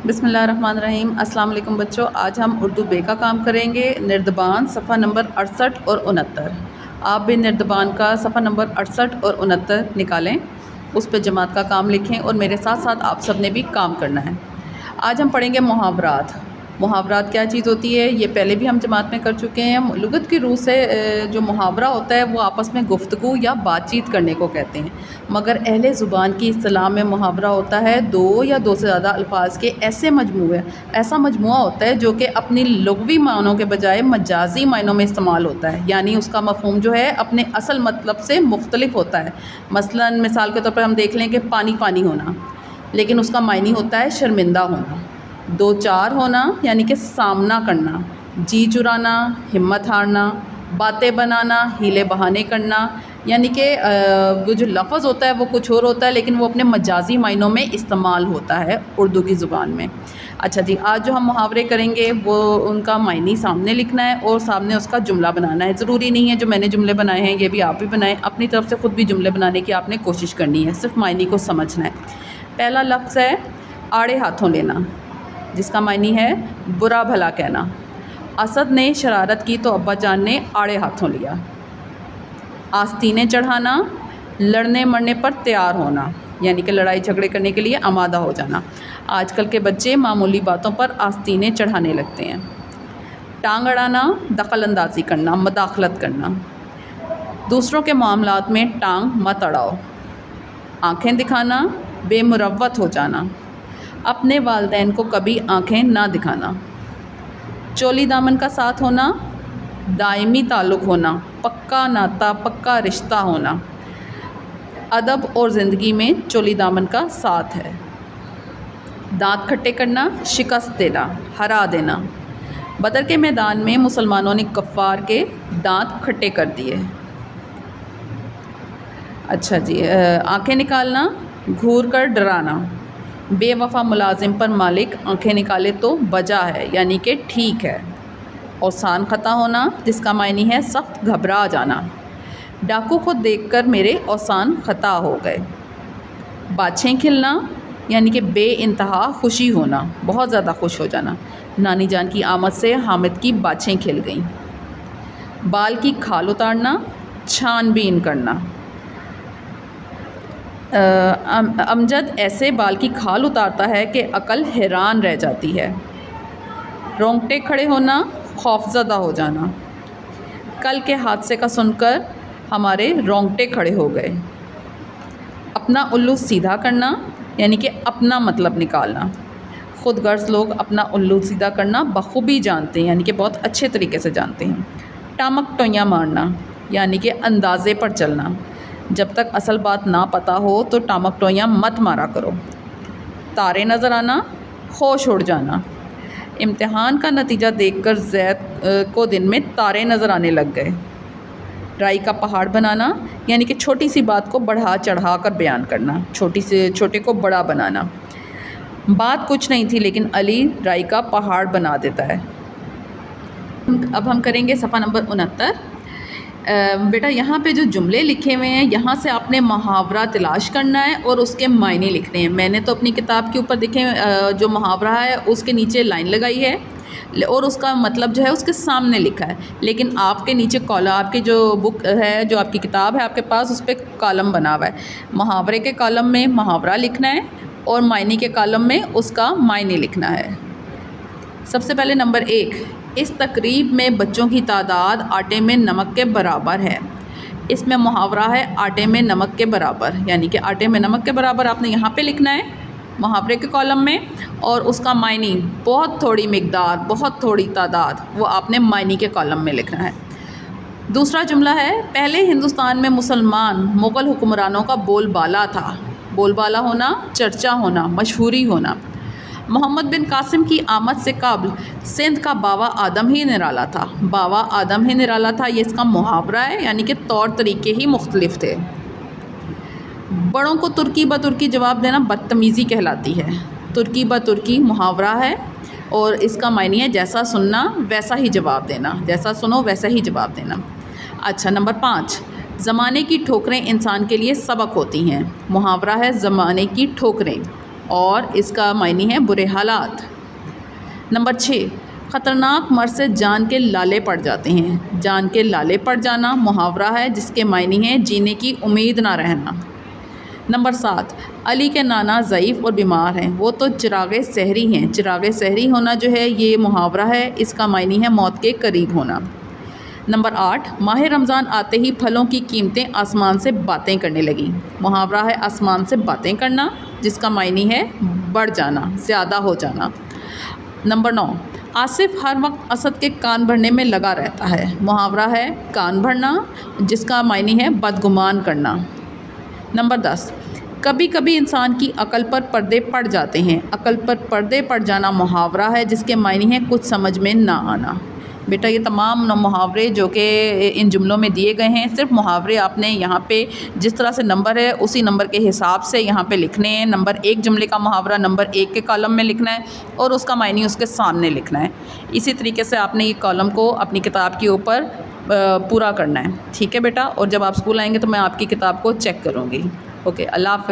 بسم اللہ الرحمن الرحیم۔ السلام علیکم بچوں، آج ہم اردو بے کا کام کریں گے۔ نردبان صفحہ نمبر 68 اور 69۔ آپ بھی نردبان کا صفحہ نمبر 68 اور 69 نکالیں، اس پہ جماعت کا کام لکھیں اور میرے ساتھ ساتھ آپ سب نے بھی کام کرنا ہے۔ آج ہم پڑھیں گے محاورات۔ محاورات کیا چیز ہوتی ہے یہ پہلے بھی ہم جماعت میں کر چکے ہیں۔ لغت کی روح سے جو محاورہ ہوتا ہے وہ آپس میں گفتگو یا بات چیت کرنے کو کہتے ہیں، مگر اہل زبان کی اصطلاح میں محاورہ ہوتا ہے دو یا دو سے زیادہ الفاظ کے ایسا مجموعہ ہوتا ہے جو کہ اپنی لغوی معنوں کے بجائے مجازی معنوں میں استعمال ہوتا ہے، یعنی اس کا مفہوم جو ہے اپنے اصل مطلب سے مختلف ہوتا ہے۔ مثلاً مثال کے طور پر ہم دیکھ لیں کہ پانی پانی ہونا، لیکن اس کا معنی ہوتا ہے شرمندہ ہونا۔ دو چار ہونا یعنی کہ سامنا کرنا، جی چرانا ہمت ہارنا، باتیں بنانا ہیلے بہانے کرنا، یعنی کہ وہ جو لفظ ہوتا ہے وہ کچھ اور ہوتا ہے لیکن وہ اپنے مجازی معنوں میں استعمال ہوتا ہے اردو کی زبان میں۔ اچھا جی، آج جو ہم محاورے کریں گے وہ ان کا معنی سامنے لکھنا ہے اور سامنے اس کا جملہ بنانا ہے۔ ضروری نہیں ہے جو میں نے جملے بنائے ہیں یہ بھی آپ بھی بنائیں، اپنی طرف سے خود بھی جملے بنانے کی آپ نے کوشش کرنی ہے، صرف معنی کو سمجھنا ہے۔ پہلا لفظ ہے آڑے ہاتھوں لینا، جس کا معنی ہے برا بھلا کہنا۔ اسد نے شرارت کی تو ابا جان نے آڑے ہاتھوں لیا۔ آستینیں چڑھانا، لڑنے مرنے پر تیار ہونا، یعنی کہ لڑائی جھگڑے کرنے کے لیے آمادہ ہو جانا۔ آج کل کے بچے معمولی باتوں پر آستینیں چڑھانے لگتے ہیں۔ ٹانگ اڑانا، دخل اندازی کرنا، مداخلت کرنا۔ دوسروں کے معاملات میں ٹانگ مت اڑاؤ۔ آنکھیں دکھانا، بے مروت ہو جانا۔ اپنے والدین کو کبھی آنکھیں نہ دکھانا۔ چولی دامن کا ساتھ ہونا، دائمی تعلق ہونا، پکا ناتا پکا رشتہ ہونا۔ ادب اور زندگی میں چولی دامن کا ساتھ ہے۔ دانت کھٹے کرنا، شکست دینا، ہرا دینا۔ بدر کے میدان میں مسلمانوں نے کفار کے دانت کھٹے کر دیے۔ اچھا جی، آنکھیں نکالنا، گھور کر ڈرانا۔ بے وفا ملازم پر مالک آنکھیں نکالے تو بجا ہے، یعنی کہ ٹھیک ہے۔ اوسان خطا ہونا، جس کا معنی ہے سخت گھبرا جانا۔ ڈاکو کو دیکھ کر میرے اوسان خطا ہو گئے۔ باچھیں کھلنا، یعنی کہ بے انتہا خوشی ہونا، بہت زیادہ خوش ہو جانا۔ نانی جان کی آمد سے حامد کی باچھیں کھل گئیں۔ بال کی کھال اتارنا، چھان بین کرنا۔ امجد ایسے بال کی کھال اتارتا ہے کہ عقل حیران رہ جاتی ہے۔ رونگٹے کھڑے ہونا، خوفزدہ ہو جانا۔ کل کے حادثے کا سن کر ہمارے رونگٹے کھڑے ہو گئے۔ اپنا الو سیدھا کرنا، یعنی کہ اپنا مطلب نکالنا۔ خود غرض لوگ اپنا الو سیدھا کرنا بخوبی جانتے ہیں، یعنی کہ بہت اچھے طریقے سے جانتے ہیں۔ ٹامک ٹوئیاں مارنا، یعنی کہ اندازے پر چلنا۔ جب تک اصل بات نہ پتہ ہو تو ٹامک ٹوئیاں مت مارا کرو۔ تارے نظر آنا، ہوش اڑ جانا۔ امتحان کا نتیجہ دیکھ کر زید کو دن میں تارے نظر آنے لگ گئے۔ رائی کا پہاڑ بنانا، یعنی کہ چھوٹی سی بات کو بڑھا چڑھا کر بیان کرنا، چھوٹے کو بڑا بنانا۔ بات کچھ نہیں تھی لیکن علی رائی کا پہاڑ بنا دیتا ہے۔ اب ہم کریں گے صفحہ نمبر 69۔ بیٹا یہاں پہ جو جملے لکھے ہوئے ہیں یہاں سے آپ نے محاورہ تلاش کرنا ہے اور اس کے معنی لکھنے ہیں۔ میں نے تو اپنی کتاب کے اوپر دیکھیں جو محاورہ ہے اس کے نیچے لائن لگائی ہے اور اس کا مطلب جو ہے اس کے سامنے لکھا ہے، لیکن آپ کے نیچے کالم، آپ کی جو بک ہے، جو آپ کی کتاب ہے آپ کے پاس، اس پہ کالم بنا ہوا ہے۔ محاورے کے کالم میں محاورہ لکھنا ہے اور معنی کے کالم میں اس کا معنی لکھنا ہے۔ سب سے پہلے نمبر 1، اس تقریب میں بچوں کی تعداد آٹے میں نمک کے برابر ہے۔ اس میں محاورہ ہے آٹے میں نمک کے برابر، یعنی کہ آٹے میں نمک کے برابر آپ نے یہاں پہ لکھنا ہے محاورے کے کالم میں، اور اس کا معنی بہت تھوڑی مقدار، بہت تھوڑی تعداد، وہ آپ نے معنی کے کالم میں لکھنا ہے۔ دوسرا جملہ ہے پہلے ہندوستان میں مسلمان مغل حکمرانوں کا بول بالا تھا۔ بول بالا ہونا، چرچا ہونا، مشہوری ہونا۔ محمد بن قاسم کی آمد سے قبل سندھ کا باوا آدم ہی نرالا تھا۔ باوا آدم ہی نرالا تھا، یہ اس کا محاورہ ہے، یعنی کہ طور طریقے ہی مختلف تھے۔ بڑوں کو ترکی بترکی جواب دینا بدتمیزی کہلاتی ہے۔ ترکی بترکی محاورہ ہے اور اس کا معنی ہے جیسا سننا ویسا ہی جواب دینا، جیسا سنو ویسا ہی جواب دینا۔ اچھا نمبر 5، زمانے کی ٹھوکریں انسان کے لیے سبق ہوتی ہیں۔ محاورہ ہے زمانے کی ٹھوکریں۔ اور اس کا معنی ہے برے حالات۔ نمبر 6، خطرناک مرض سے جان کے لالے پڑ جاتے ہیں۔ جان کے لالے پڑ جانا محاورہ ہے جس کے معنی ہے جینے کی امید نہ رہنا۔ نمبر 7، علی کے نانا ضعیف اور بیمار ہیں، وہ تو چراغ سحری ہیں۔ چراغ سحری ہونا جو ہے یہ محاورہ ہے، اس کا معنی ہے موت کے قریب ہونا۔ نمبر 8، ماہ رمضان آتے ہی پھلوں کی قیمتیں آسمان سے باتیں کرنے لگیں۔ محاورہ ہے آسمان سے باتیں کرنا جس کا معنی ہے بڑھ جانا، زیادہ ہو جانا۔ نمبر 9، آصف ہر وقت اسد کے کان بھرنے میں لگا رہتا ہے۔ محاورہ ہے کان بھرنا جس کا معنی ہے بدگمان کرنا۔ نمبر 10، کبھی کبھی انسان کی عقل پر پردے پڑ جاتے ہیں۔ عقل پر پردے پڑ جانا محاورہ ہے جس کے معنی ہے کچھ سمجھ میں نہ آنا۔ بیٹا یہ تمام محاورے جو کہ ان جملوں میں دیے گئے ہیں، صرف محاورے آپ نے یہاں پہ جس طرح سے نمبر ہے اسی نمبر کے حساب سے یہاں پہ لکھنے ہیں۔ نمبر 1 جملے کا محاورہ نمبر 1 کے کالم میں لکھنا ہے اور اس کا معنی اس کے سامنے لکھنا ہے۔ اسی طریقے سے آپ نے یہ کالم کو اپنی کتاب کے اوپر پورا کرنا ہے، ٹھیک ہے بیٹا؟ اور جب آپ اسکول آئیں گے تو میں آپ کی کتاب کو چیک کروں گی۔ اوکے، اللہ حافظ۔